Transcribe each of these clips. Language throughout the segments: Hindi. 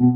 इस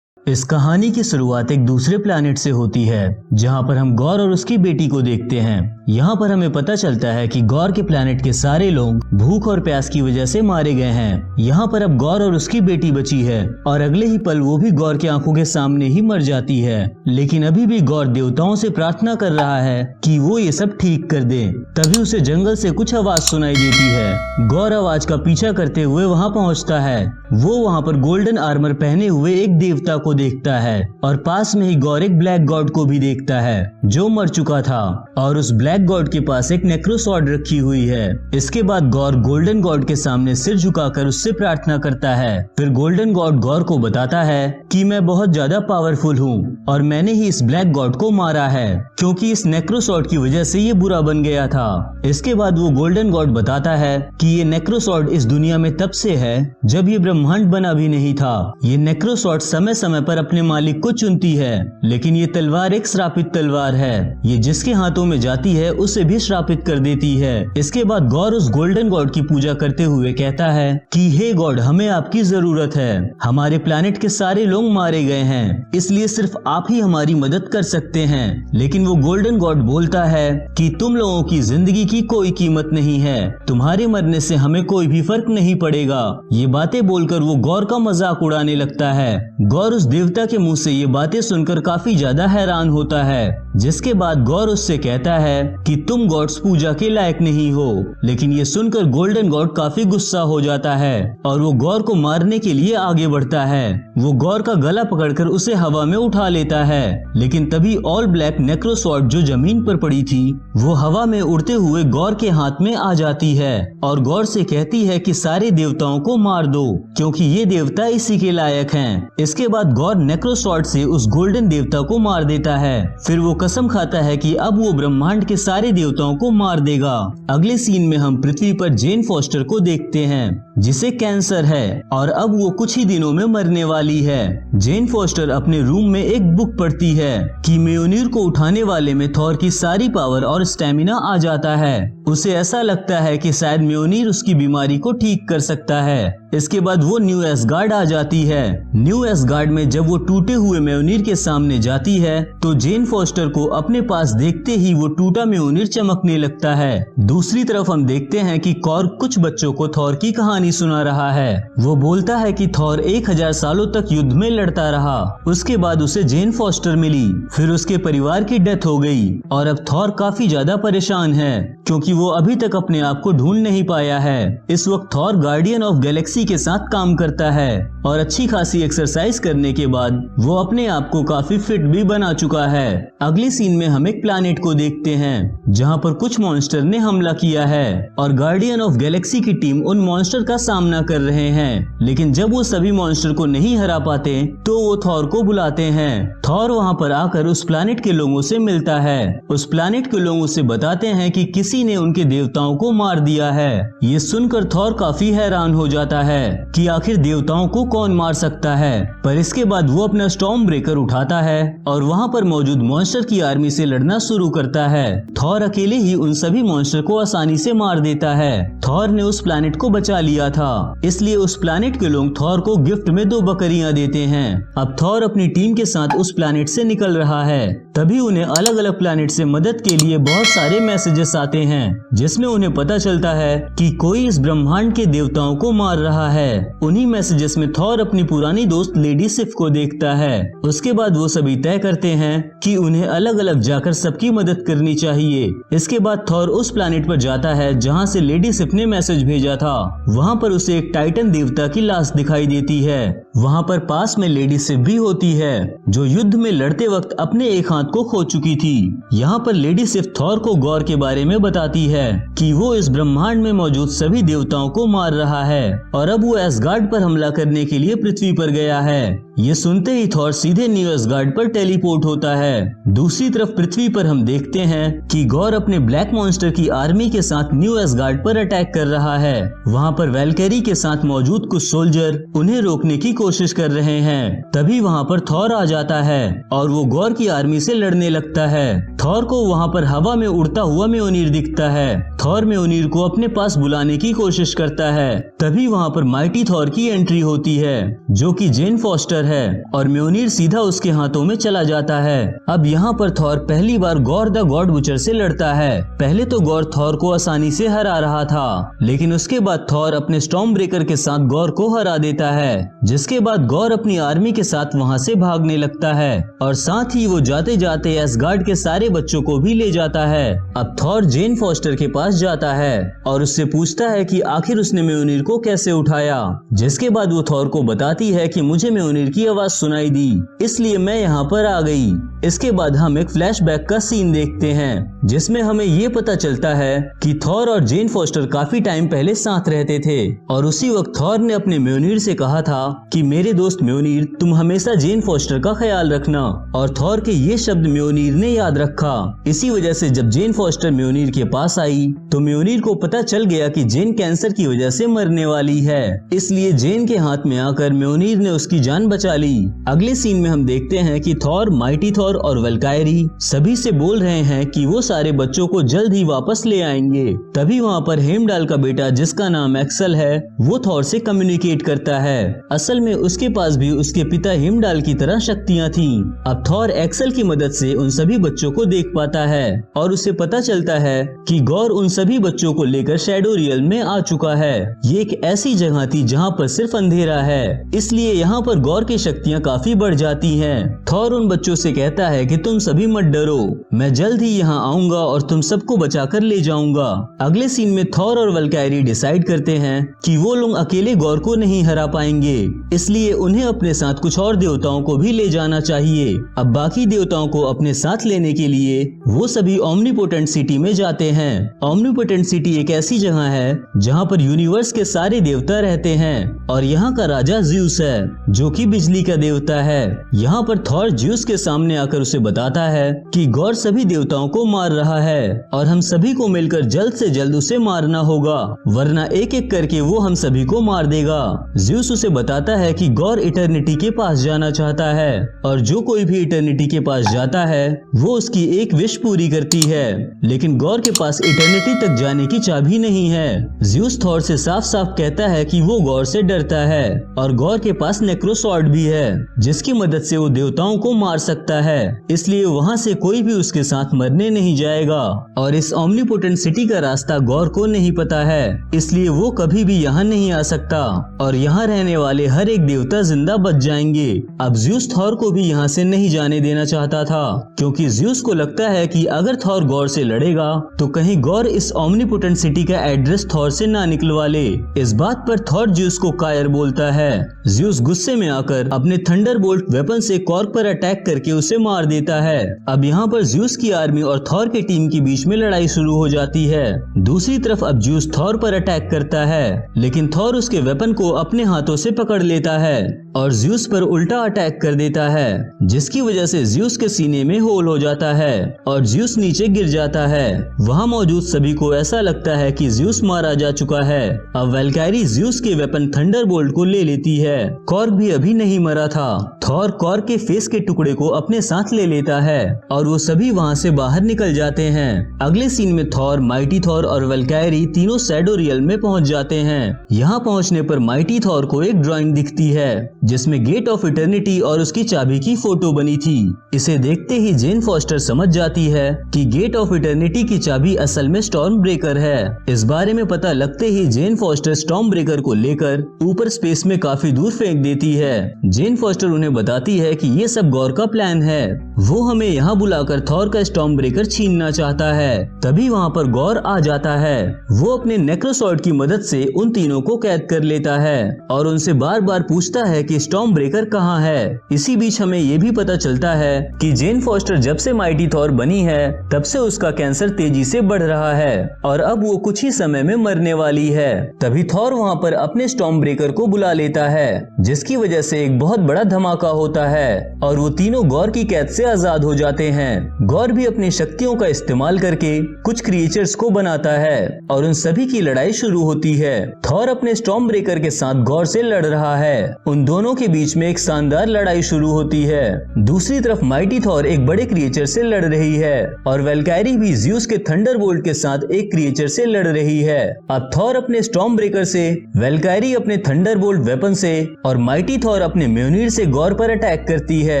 कहानी की शुरुआत एक दूसरे प्लैनेट से होती है, जहां पर हम गौर और उसकी बेटी को देखते हैं। यहाँ पर हमें पता चलता है कि गौर के प्लैनेट के सारे लोग भूख और प्यास की वजह से मारे गए हैं। यहाँ पर अब गौर और उसकी बेटी बची है और अगले ही पल वो भी गौर की आंखों के सामने ही मर जाती है। लेकिन अभी भी गौर देवताओं से प्रार्थना कर रहा है कि वो ये सब ठीक कर दे। तभी उसे जंगल से कुछ आवाज सुनाई देती है। गौर आवाज का पीछा करते हुए वहाँ पहुँचता है। वो वहाँ पर गोल्डन आर्मर पहने हुए एक देवता को देखता है और पास में ही गौर एक ब्लैक गॉड को भी देखता है जो मर चुका था और उस ब्लैक गॉड के पास एक नेक्रोसॉर्ड रखी हुई है। इसके बाद गौर गोल्डन गॉड के सामने सिर झुकाकर उससे प्रार्थना करता है। फिर गोल्डन गॉड गौर को बताता है कि मैं बहुत ज्यादा पावरफुल हूँ और मैंने ही इस ब्लैक गॉड को मारा है क्योंकि इस नेक्रोसॉर्ड की वजह से ये बुरा बन गया था। इसके बाद वो गोल्डन गॉड बताता है कि ये नेक्रोसॉर्ड इस दुनिया में तब से है जब ये ब्रह्मांड बना भी नहीं था। ये नेक्रोसॉर्ड समय समय पर अपने मालिक को चुनती है, लेकिन ये तलवार एक श्रापित तलवार है। ये जिसके हाथों में जाती है उसे भी श्रापित कर देती है। इसके बाद गौर उस गोल्डन गॉड की पूजा करते हुए कहता है कि हे गॉड, हमें आपकी जरूरत है। हमारे प्लैनेट के सारे लोग मारे गए हैं, इसलिए सिर्फ आप ही हमारी मदद कर सकते हैं। लेकिन वो गोल्डन गॉड बोलता है कि तुम लोगों की जिंदगी की कोई कीमत नहीं है, तुम्हारे मरने से हमें कोई भी फर्क नहीं पड़ेगा। ये बातें बोलकर वो गौर का मजाक उड़ाने लगता है। गौर उस देवता के मुंह से ये बातें सुनकर काफी ज्यादा हैरान होता है। जिसके बाद गौर उससे कहता है कि तुम गॉड्स पूजा के लायक नहीं हो। लेकिन ये सुनकर गोल्डन गॉड काफी गुस्सा हो जाता है और वो गौर को मारने के लिए आगे बढ़ता है। वो गौर का गला पकड़कर उसे हवा में उठा लेता है। लेकिन तभी ऑल ब्लैक नेक्रोसॉर्ड जो जमीन पर पड़ी थी वो हवा में उड़ते हुए गौर के हाथ में आ जाती है और गौर से कहती है कि सारे देवताओं को मार दो क्योंकि ये देवता इसी के लायक हैं। इसके बाद गौर नेक्रोसॉर्ड से उस गोल्डन देवता को मार देता है। फिर वो कसम खाता है कि अब वो ब्रह्मांड के सारे देवताओं को मार देगा। अगले सीन में हम पृथ्वी पर जेन फॉस्टर को देखते हैं जिसे कैंसर है और अब वो कुछ ही दिनों में मरने वाली है। जेन फॉस्टर अपने रूम में एक बुक पढ़ती है कि म्योनिर को उठाने वाले में थॉर की सारी पावर और स्टेमिना आ जाता है। उसे ऐसा लगता है कि शायद म्योनिर उसकी बीमारी को ठीक कर सकता है। इसके बाद वो न्यू एसगार्ड आ जाती है। न्यू एसगार्ड में जब वो टूटे हुए म्योनिर के सामने जाती है तो जेन फॉस्टर को अपने पास देखते ही वो टूटा म्योनिर चमकने लगता है। दूसरी तरफ हम देखते हैं कि कॉर्ग कुछ बच्चों को थॉर की कहानी सुना रहा है। वो बोलता है कि थॉर 1000 सालों तक युद्ध में लड़ता रहा, उसके बाद उसे जेन फॉस्टर मिली, फिर उसके परिवार की डेथ हो गई और अब थॉर काफी ज्यादा परेशान है क्योंकि वो अभी तक अपने आप को ढूंढ नहीं पाया है। इस वक्त थॉर गार्डियन ऑफ गैलेक्सी के साथ काम करता है और अच्छी खासी एक्सरसाइज करने के बाद वो अपने आप को काफी फिट भी बना चुका है। अगले सीन में हम एक प्लैनेट को देखते हैं जहां पर कुछ मॉन्स्टर ने हमला किया है और गार्डियन ऑफ गैलेक्सी की टीम उन मॉन्स्टर का सामना कर रहे हैं। लेकिन जब वो सभी मॉन्स्टर को नहीं हरा पाते तो वो थॉर को बुलाते हैं। थॉर वहां पर आकर उस प्लैनेट के लोगों से मिलता है। उस प्लैनेट के लोगों से बताते हैं कि किसी ने उनके देवताओं को मार दिया है। ये सुनकर थॉर काफी हैरान हो जाता है कि आखिर देवताओं को कौन मार सकता है। पर इसके बाद वो अपना स्टॉर्म ब्रेकर उठाता है और वहाँ पर मौजूद मॉन्स्टर की आर्मी से लड़ना शुरू करता है। थॉर अकेले ही उन सभी मॉन्स्टर को आसानी से मार देता है। थॉर ने उस प्लैनेट को बचा लिया था, इसलिए उस प्लैनेट के लोग थॉर को गिफ्ट में 2 बकरियां देते हैं। अब थॉर अपनी टीम के साथ उस प्लैनेट से निकल रहा है। तभी उन्हें अलग अलग प्लैनेट से मदद के लिए बहुत सारे मैसेजेस आते हैं जिसमें उन्हें पता चलता है कि कोई इस ब्रह्मांड के देवताओं को मार रहा है। उन्हीं मैसेजेस में थॉर अपनी पुरानी दोस्त लेडी सिफ को देखता है। उसके बाद वो सभी तय करते हैं कि उन्हें अलग अलग जाकर सबकी मदद करनी चाहिए। इसके बाद थॉर उस प्लैनेट पर जाता है जहाँ से लेडी सिफ ने मैसेज भेजा था। वहाँ पर उसे एक टाइटन देवता की लाश दिखाई देती है। वहाँ पर पास में लेडी सिफ भी होती है जो युद्ध में लड़ते वक्त अपने एक हाथ को खो चुकी थी। यहाँ पर लेडी सिफ थॉर को गौर के बारे में बताती है कि वो इस ब्रह्मांड में मौजूद सभी देवताओं को मार रहा है और अब वो एसगार्ड पर हमला करने के लिए पृथ्वी पर गया है। ये सुनते ही थॉर सीधे न्यू एसगार्ड पर टेलीपोर्ट होता है। दूसरी तरफ पृथ्वी पर हम देखते हैं कि गॉर अपने ब्लैक मॉन्स्टर की आर्मी के साथ न्यू एसगार्ड पर अटैक कर रहा है। वहाँ पर वैल्केरी के साथ मौजूद कुछ सोल्जर उन्हें रोकने की कोशिश कर रहे हैं। तभी वहाँ पर थॉर आ जाता है और वो गॉर की आर्मी से लड़ने लगता है। थॉर को वहाँ पर हवा में उड़ता हुआ म्योनीर दिखता है। थॉर म्योनीर को अपने पास बुलाने की कोशिश करता है। तभी वहाँ पर माइटी थॉर की एंट्री होती है जो कि जेन फॉस्टर है और म्योनीर सीधा उसके हाथों में चला जाता है। अब यहाँ पर थॉर पहली बार गॉर द गॉड बुचर से लड़ता है। पहले तो गॉर थॉर को आसानी से हरा रहा था, लेकिन उसके बाद थॉर अपने स्टॉर्म ब्रेकर के साथ गॉर को हरा देता है, जिसके बाद गॉर अपनी आर्मी के साथ वहाँ से भागने लगता है और साथ ही वो जाते जाते एसगार्ड के सारे बच्चों को भी ले जाता है। अब थॉर जेन फॉस्टर के पास जाता है और उससे पूछता है कि आखिर उसने म्योनीर को कैसे उठाया, जिसके बाद वो थॉर को बताती है कि मुझे म्योनीर की आवाज सुनाई दी, इसलिए मैं यहाँ पर आ गई। इसके बाद हम एक फ्लैशबैक का सीन देखते हैं जिसमें हमें ये पता चलता है कि थॉर और जेन फॉस्टर काफी टाइम पहले साथ रहते थे और उसी वक्त थॉर ने अपने म्योनीर से कहा था कि मेरे दोस्त म्योनीर, तुम हमेशा जेन फॉस्टर का ख्याल रखना, और थॉर के ये शब्द म्योनीर ने याद रखा। इसी वजह से जब जेन फॉस्टर म्योनीर के पास आई तो म्योनीर को पता चल गया कि जेन कैंसर की वजह से मरने वाली है, इसलिए जेन के हाथ में आकर म्योनीर ने उसकी जान बचा ली। अगले सीन में हम देखते हैं कि थॉर, माइटी थॉर और वल्कायरी सभी से बोल रहे हैं कि वो सारे बच्चों को जल्द ही वापस ले आएंगे। तभी वहाँ पर हेमडाल का बेटा जिसका नाम एक्सल है वो थॉर से कम्युनिकेट करता है। असल में उसके पास भी उसके पिता हेमडाल की तरह शक्तियाँ थीं। अब थॉर एक्सल की मदद से उन सभी बच्चों को देख पाता है और उसे पता चलता है कि गॉर उन सभी बच्चों को लेकर शैडो रियल में आ चुका है। ये एक ऐसी जगह थी जहाँ पर सिर्फ अंधेरा है, इसलिए यहाँ पर गॉर की शक्तियाँ काफी बढ़ जाती हैं। थॉर उन बच्चों से कहता है कि तुम सभी मत डरो, मैं जल्द ही यहाँ आऊंगा और तुम सबको बचा कर ले जाऊंगा। अगले सीन में थॉर और वल्कायरी डिसाइड करते हैं कि वो लोग अकेले गॉर को नहीं हरा पाएंगे, इसलिए उन्हें अपने साथ कुछ और देवताओं को भी ले जाना चाहिए। अब बाकी देवताओं को अपने साथ लेने के लिए वो सभी ओमनीपोटेंट सिटी में जाते हैं। ओमनीपोटेंट सिटी एक ऐसी जगह है जहाँ पर यूनिवर्स के सारे देवता रहते हैं और यहाँ का राजा ज्यूस है जो कि बिजली का देवता है। यहाँ पर थॉर ज्यूस के सामने आकर उसे बताता है कि गॉर सभी देवताओं को मार रहा है और हम सभी को मिलकर जल्द से जल्द उसे मारना होगा, वरना एक एक करके वो हम सभी को मार देगा। ज्यूस उसे बताता है कि गॉर इटर्निटी के पास जाना चाहता है और जो कोई भी इटर्निटी के पास जाता है वो उसकी एक विश पूरी करती है, लेकिन गॉर के पास इटर्निटी तक जाने की चाबी नहीं है। ज्यूस थॉर से साफ साफ कहता है कि वो गॉर से डरता है और गॉर के पास नेक्रोसॉर्ड भी है जिसकी मदद से वो देवताओं को मार सकता है, इसलिए वहाँ से कोई भी उसके साथ मरने नहीं जाएगा। और इस ओमनीपोटेंट सिटी का रास्ता गॉर को नहीं पता है, इसलिए वो कभी भी यहाँ नहीं आ सकता और यहाँ रहने वाले हर एक देवता जिंदा बच जाएंगे। अब ज्यूस थॉर को भी यहाँ से नहीं जाने देना चाहता था, क्योंकि ज्यूस को लगता है कि अगर थॉर गॉर से लड़ेगा तो कहीं गॉर इस ओमनीपोटेंट सिटी का एड्रेस थॉर से ना निकलवा ले। इस बात पर थॉर ज्यूस को कायर बोलता है। ज्यूस गुस्से में आकर अपने थंडरबोल्ट वेपन से कॉर्क पर अटैक करके उसे मार देता है। अब यहाँ पर ज्यूस की आर्मी और थॉर के टीम के बीच में लड़ाई शुरू हो जाती है। दूसरी तरफ अब ज्यूस थॉर पर अटैक करता है, लेकिन थॉर उसके वेपन को अपने हाथों से पकड़ लेता है और ज्यूस पर उल्टा अटैक कर देता है, जिसकी वजह से ज्यूस के सीने में होल हो जाता है और ज्यूस नीचे गिर जाता है। वहाँ मौजूद सभी को ऐसा लगता है कि ज्यूस मारा जा चुका है। अब वैल्कायरी ज्यूस के वेपन थंडरबोल्ट को ले लेती है। कॉर्क भी अभी नहीं मरा था। थॉर कॉर्क के फेस के टुकड़े को अपने साथ ले लेता है और वो सभी वहाँ से बाहर निकल जाते हैं। अगले सीन में थॉर, माइटी थॉर और वल्कायरी तीनों शैडो रियल में पहुँच जाते हैं। यहाँ पहुँचने पर माइटी थॉर को एक ड्राइंग दिखती है जिसमें गेट ऑफ इटर्निटी और उसकी चाबी की फोटो बनी थी। इसे देखते ही जेन फॉस्टर समझ जाती है कि गेट ऑफ इटर्निटी की चाबी असल में स्टॉर्म ब्रेकर है। इस बारे में पता लगते ही जेन फॉस्टर स्टॉर्म ब्रेकर को लेकर ऊपर स्पेस में काफी दूर फेंक देती है। जेन फॉस्टर उन्हें बताती है कि ये सब गॉर का प्लान है वो हमें यहाँ बुलाकर थॉर का स्टॉर्म ब्रेकर छीनना चाहता है। तभी वहाँ पर गौर आ जाता है। वो अपने नेक्रोसॉर्ड की मदद से उन तीनों को कैद कर लेता है और उनसे बार बार पूछता है कि स्टॉर्म ब्रेकर कहाँ है। इसी बीच हमें ये भी पता चलता है कि जेन फॉस्टर जब से माइटी थॉर बनी है तब से उसका कैंसर तेजी से बढ़ रहा है और अब वो कुछ ही समय में मरने वाली है। तभी थॉर वहाँ पर अपने स्टॉर्म ब्रेकर को बुला लेता है, जिसकी वजह से एक बहुत बड़ा धमाका होता है और वो तीनों गौर की कैद से आजाद हो जाते हैं। गौर भी अपनी शक्तियों का इस्तेमाल करके कुछ क्रिएचर्स को बनाता है और उन सभी की लड़ाई शुरू होती है। थॉर अपने स्टॉर्म ब्रेकर के साथ गौर से लड़ रहा है। उन दोनों के बीच में एक शानदार लड़ाई शुरू होती है। दूसरी तरफ माइटी थॉर एक बड़े क्रिएचर से लड़ रही है और वेलकैरी भी ज़्यूस के थंडरबोल्ट के साथ एक क्रिएचर से लड़ रही है। अब थॉर अपने स्टॉर्म ब्रेकर से, वेलकैरी अपने थंडरबोल्ट वेपन से और माइटी थॉर अपने म्योनिर से गौर पर अटैक करती है।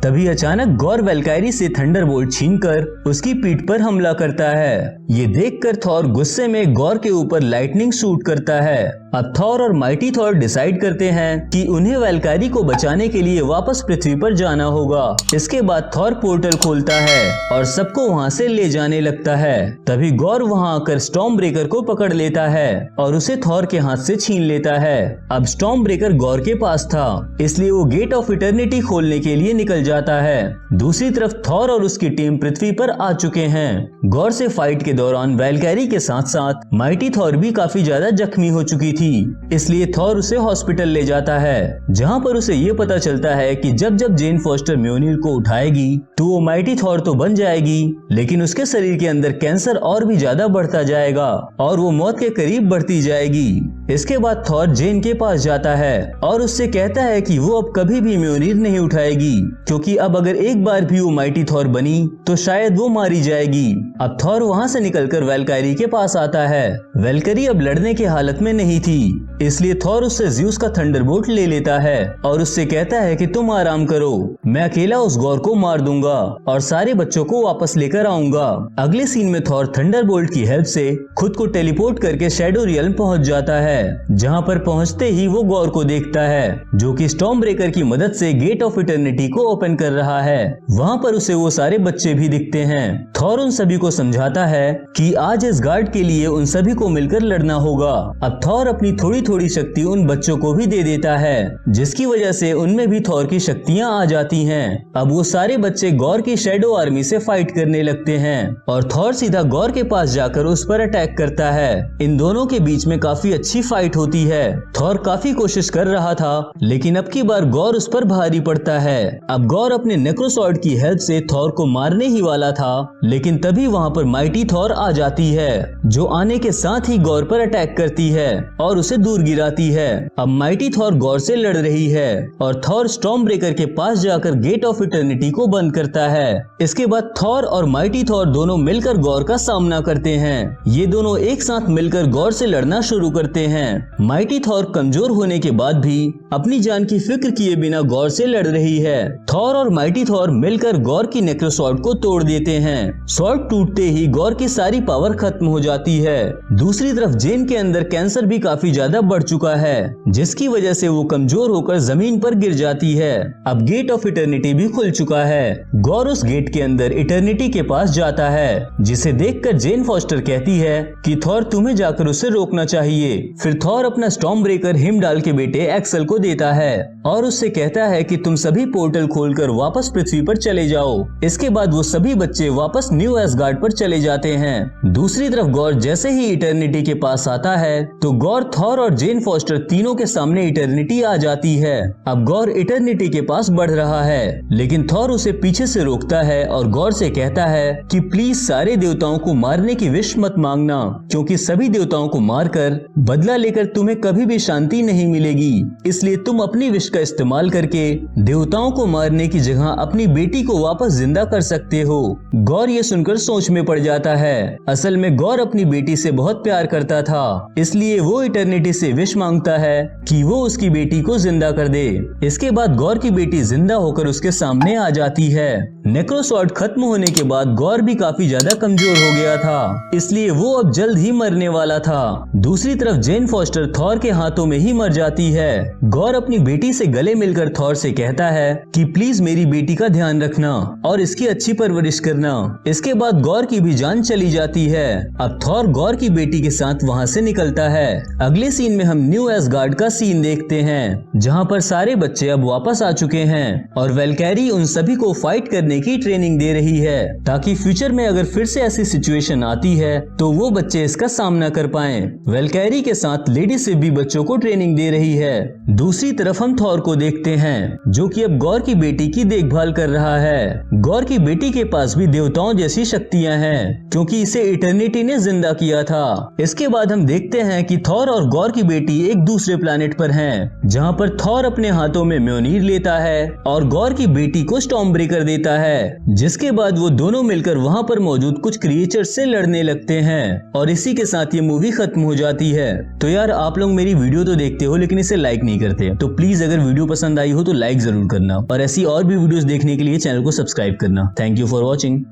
तभी अचानक गौर वेलकैरी से थंडरबोल्ट छीनकर उसकी पीठ पर हमला करता है। ये देखकर थॉर गुस्से में गौर के ऊपर लाइटनिंग शूट करता है। अब थॉर और माइटी थॉर डिसाइड करते हैं कि उन्हें वेलकैरी को बचाने के लिए वापस पृथ्वी पर जाना होगा। इसके बाद थॉर पोर्टल खोलता है और सबको वहां से ले जाने लगता है। तभी गौर वहां आकर स्टॉर्म ब्रेकर को पकड़ लेता है और उसे थॉर के हाथ से छीन लेता है। अब स्टॉर्म ब्रेकर गौर के पास था, इसलिए वो गेट ऑफ इटर्निटी खोलने के लिए निकल जाता है। दूसरी तरफ थॉर और उसकी टीम पृथ्वी पर आ चुके हैं। गौर से फाइट के दौरान वेलकैरी के साथ साथ माइटी थॉर भी काफी ज्यादा जख्मी हो चुकी थी, इसलिए थॉर उसे हॉस्पिटल ले जाता है, जहां पर उसे ये पता चलता है कि जब जब जेन फॉस्टर म्योनिर को उठाएगी तो वो माइटी थॉर तो बन जाएगी, लेकिन उसके शरीर के अंदर कैंसर और भी ज्यादा बढ़ता जाएगा और वो मौत के करीब बढ़ती जाएगी। इसके बाद थॉर जेन के पास जाता है और उससे कहता है कि वो अब कभी भी म्योनिर नहीं उठाएगी, क्योंकि अब अगर एक बार भी वो माइटी थॉर बनी तो शायद वो मारी जाएगी। अब थॉर वहां से निकलकर वेलकैरी के पास आता है। वेलकैरी अब लड़ने की हालत में नहीं थी, इसलिए थॉर उससे ज़्यूस का थंडरबोल्ट ले लेता है और उससे कहता है कि तुम आराम करो, मैं अकेला उस गौर को मार दूंगा और सारे बच्चों को वापस लेकर आऊंगा। अगले सीन में थॉर थंडरबोल्ट की हेल्प से खुद को टेलीपोर्ट करके शैडो रियल्म पहुंच जाता है, जहां पर पहुंचते ही वो गौर को देखता है जो कि स्टॉर्म ब्रेकर की मदद से गेट ऑफ इटर्निटी को ओपन कर रहा है। वहां पर उसे वो सारे बच्चे भी दिखते हैं। थॉर उन सभी को समझाता है कि आज इस गार्ड के लिए उन सभी को मिलकर लड़ना होगा। अब थॉर अपनी थोड़ी थोड़ी शक्ति उन बच्चों को भी दे देता है, जिसकी वजह से उनमें भी थॉर की शक्तियां आ जाती हैं। अब वो सारे बच्चे गौर की शैडो आर्मी से फाइट करने लगते हैं और थॉर सीधा गौर के पास जाकर उस पर अटैक करता है। इन दोनों के बीच में काफी अच्छी फाइट होती है। थॉर काफी कोशिश कर रहा था, लेकिन अब की बार गौर उस पर भारी पड़ता है। अब गौर अपने नेक्रोसॉर्ड की हेल्प से थॉर को मारने ही वाला था, लेकिन तभी वहाँ पर माइटी थॉर आ जाती है, जो आने के साथ ही गौर पर अटैक करती है और उसे दूर गिराती है। अब माइटी थॉर गौर से लड़ रही है और थॉर स्टॉर्म ब्रेकर के पास जाकर गेट ऑफ इटर्निटी को बंद करता है। इसके बाद थॉर और माइटी थॉर दोनों मिलकर गौर का सामना करते हैं। ये दोनों एक साथ मिलकर गौर से लड़ना शुरू करते हैं। माइटी थॉर कमजोर होने के बाद भी अपनी जान की फिक्र किए बिना गौर से लड़ रही है। थॉर और माइटी थॉर मिलकर गौर की नेक्रोसॉर्ड को तोड़ देते हैं। सॉर्ड टूटते ही गौर की सारी पावर खत्म हो जाती है। दूसरी तरफ जेन के अंदर कैंसर भी काफी ज्यादा बढ़ चुका है, जिसकी वजह से वो कमजोर होकर जमीन पर गिर जाती है। अब गेट ऑफ इटर्निटी भी खुल चुका है। गौर उस गेट के अंदर इटर्निटी के पास जाता है, जिसे देखकर जेन फॉस्टर कहती है कि थॉर तुम्हें जाकर उसे रोकना चाहिए। फिर थॉर अपना स्टॉर्म ब्रेकर हिमडाल के बेटे एक्सेल को देता है और उससे कहता है कि तुम सभी पोर्टल खोलकर वापस पृथ्वी पर चले जाओ। इसके बाद वो सभी बच्चे वापस न्यू एसगार्ड पर चले जाते हैं। दूसरी तरफ गौर जैसे ही इटर्निटी के पास आता है तो गौर, थॉर और जेन फॉस्टर तीनों के सामने इटर्निटी आ जाती है। अब गौर इटर्निटी के पास बढ़ रहा है, लेकिन थॉर उसे पीछे से रोकता है और गौर से कहता है कि प्लीज सारे देवताओं को मारने की विश मत मांगना, क्योंकि सभी देवताओं को मारकर बदला लेकर तुम्हें कभी भी शांति नहीं मिलेगी। इसलिए तुम अपनी विश का इस्तेमाल करके देवताओं को मारने की जगह अपनी बेटी को वापस जिंदा कर सकते हो। गौर ये सुनकर सोच में पड़ जाता है। असल में गौर अपनी बेटी से बहुत प्यार करता था, इसलिए वो इटर्निटी से विश मांगता है कि वो उसकी बेटी को जिंदा कर दे। इसके बाद गौर की बेटी जिंदा होकर उसके सामने आ जाती है। नेक्रोसॉर्ड खत्म होने के बाद गौर भी काफी ज्यादा कमजोर हो गया था, इसलिए वो अब जल्द ही मरने वाला था। दूसरी तरफ जेन फॉस्टर थॉर के हाथों में ही मर जाती है। गौर अपनी बेटी से गले मिलकर थॉर से कहता है कि प्लीज मेरी बेटी का ध्यान रखना और इसकी अच्छी परवरिश करना। इसके बाद गौर की भी जान चली जाती है। अब थॉर गौर की बेटी के साथ वहाँ से निकलता है। अगले सीन में हम न्यू एसगार्ड का सीन देखते हैं, जहाँ पर सारे बच्चे अब वापस आ चुके हैं और वेलकैरी उन सभी को फाइट करने की ट्रेनिंग दे रही है, ताकि फ्यूचर में अगर फिर से ऐसी सिचुएशन आती है तो वो बच्चे इसका सामना कर पाएं। वेलकैरी के साथ लेडी सिव भी बच्चों को ट्रेनिंग दे रही है। दूसरी तरफ हम थॉर को देखते हैं, जो कि अब गौर की बेटी की देखभाल कर रहा है। गौर की बेटी के पास भी देवताओं जैसी शक्तियां हैं, क्योंकि इसे इटर्निटी ने जिंदा किया था। इसके बाद हम देखते हैं कि थॉर और गौर की बेटी एक दूसरे प्लैनेट पर हैं, जहां पर थॉर अपने हाथों में म्योनीर लेता है और गौर की बेटी को स्टॉर्म ब्रेकर देता है, जिसके बाद वो दोनों मिलकर वहां पर मौजूद कुछ क्रिएचर्स से लड़ने लगते हैं और इसी के साथ ये मूवी खत्म हो जाती है। तो यार आप लोग मेरी वीडियो तो देखते हो लेकिन इसे लाइक नहीं करते, तो प्लीज अगर वीडियो पसंद आई हो तो लाइक जरूर करना और ऐसी और भी वीडियोस देखने के लिए चैनल को सब्सक्राइब करना। Thank you for watching.